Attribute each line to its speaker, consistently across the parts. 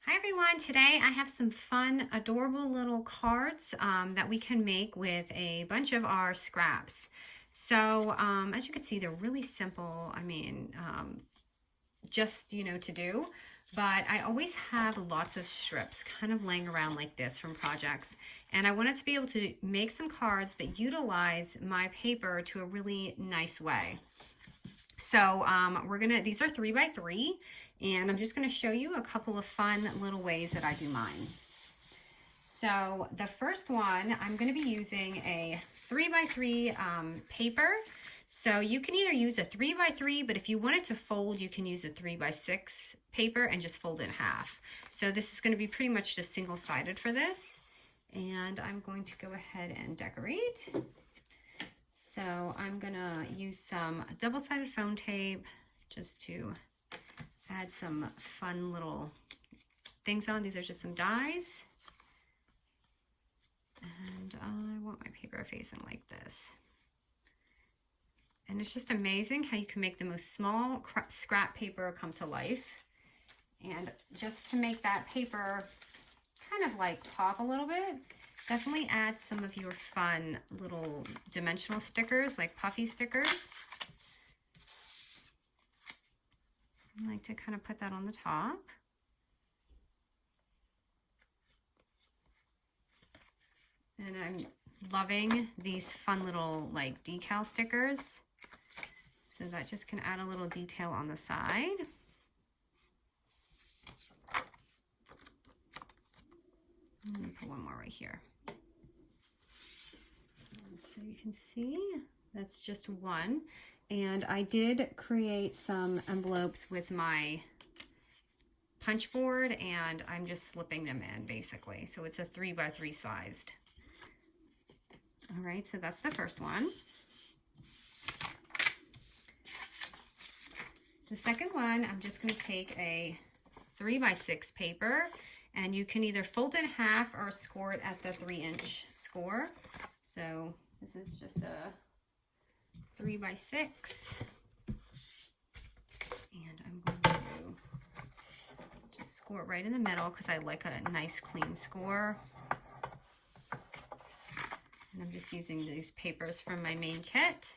Speaker 1: Hi everyone, today I have some fun, adorable little cards that we can make with a bunch of our scraps. So as you can see, they're really simple, to do. But I always have lots of strips kind of laying around like this from projects. And I wanted to be able to make some cards, but utilize my paper to a really nice way. So these are 3x3, and I'm just gonna show you a couple of fun little ways that I do mine. So the first one, I'm gonna be using a 3x3 paper. So you can either use a 3x3, but if you want it to fold, you can use a 3x6 paper and just fold it in half. So this is gonna be pretty much just single-sided for this. And I'm going to go ahead and decorate. So I'm gonna use some double-sided foam tape just to add some fun little things on. These are just some dies. And I want my paper facing like this. And it's just amazing how you can make the most small scrap paper come to life. And just to make that paper kind of like pop a little bit, definitely add some of your fun little dimensional stickers, like puffy stickers. I like to kind of put that on the top. And I'm loving these fun little like decal stickers. So that just can add a little detail on the side. Let me put one more right here. So you can see that's just one. And I did create some envelopes with my punch board, and I'm just slipping them in basically. So it's a 3x3 sized. All right, so that's the first one. The second one, I'm just going to take a 3x6 paper, and you can either fold it in half or score it at the 3-inch score. So this is just a 3x6, and I'm going to just score it right in the middle because I like a nice clean score. And I'm just using these papers from my main kit.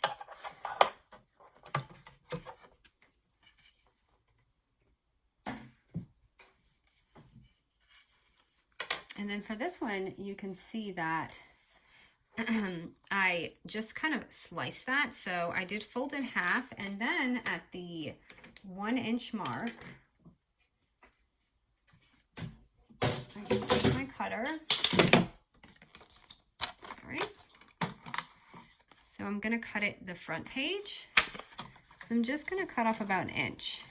Speaker 1: And then for this one, you can see that I just kind of sliced that. So I did fold in half, and then at the 1-inch mark, I just take my cutter. All right. So I'm gonna cut it the front page. So I'm just gonna cut off about 1 inch.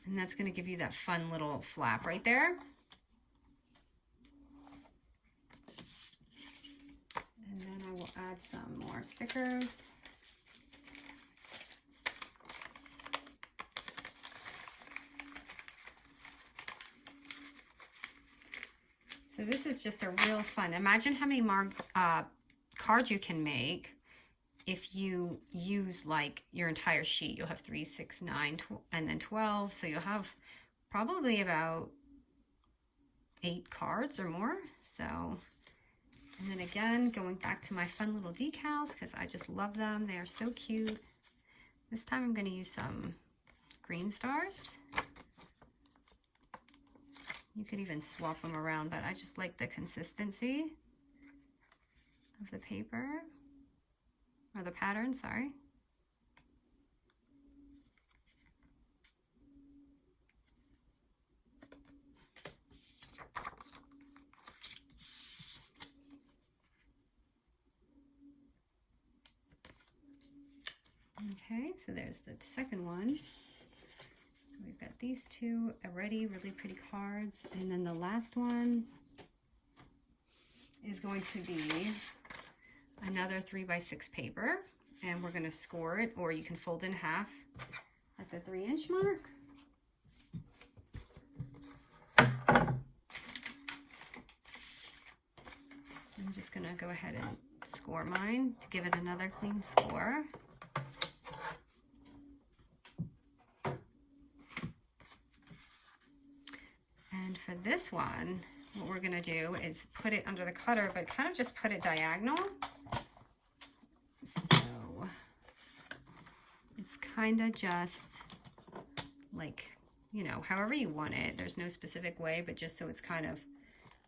Speaker 1: And that's going to give you that fun little flap right there. And then I will add some more stickers. So this is just a real fun. Imagine how many more cards you can make if you use like your entire sheet. You'll have 3, 6, 9, and then 12. So you'll have probably about 8 cards or more. So, and then again, going back to my fun little decals because I just love them. They are so cute. This time I'm going to use some green stars. You could even swap them around, but I just like the consistency of the paper. Or the pattern, sorry. Okay, so there's the second one. So we've got these two already, really pretty cards. And then the last one is going to be another 3x6 paper, and we're going to score it, or you can fold in half at the 3-inch mark. I'm just going to go ahead and score mine to give it another clean score. this one, what we're gonna do is put it under the cutter, but kind of just put it diagonal. So it's kind of just like, you know, however you want it. There's no specific way, but just so it's kind of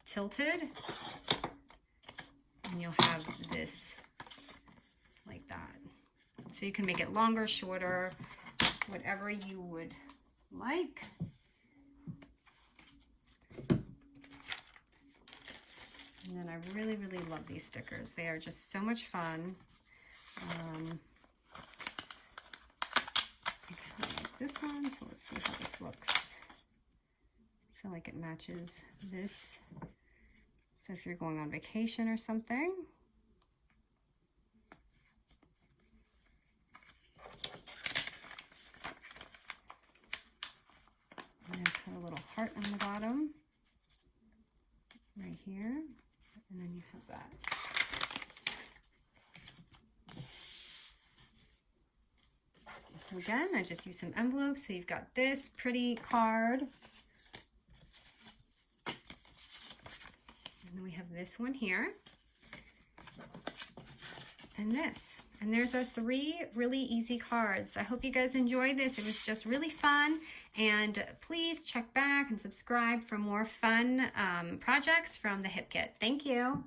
Speaker 1: tilted. And you'll have this like that. So you can make it longer, shorter, whatever you would like. And then I really, really love these stickers. They are just so much fun. I kind of like this one, so let's see how this looks. I feel like it matches this. So if you're going on vacation or something. And then put a little heart on the bottom, right here. And then you have that. So again, I just use some envelopes. So you've got this pretty card. And then we have this one here. And this. And there's our 3 really easy cards. I hope you guys enjoyed this. It was just really fun. And please check back and subscribe for more fun projects from the Hip Kit. Thank you.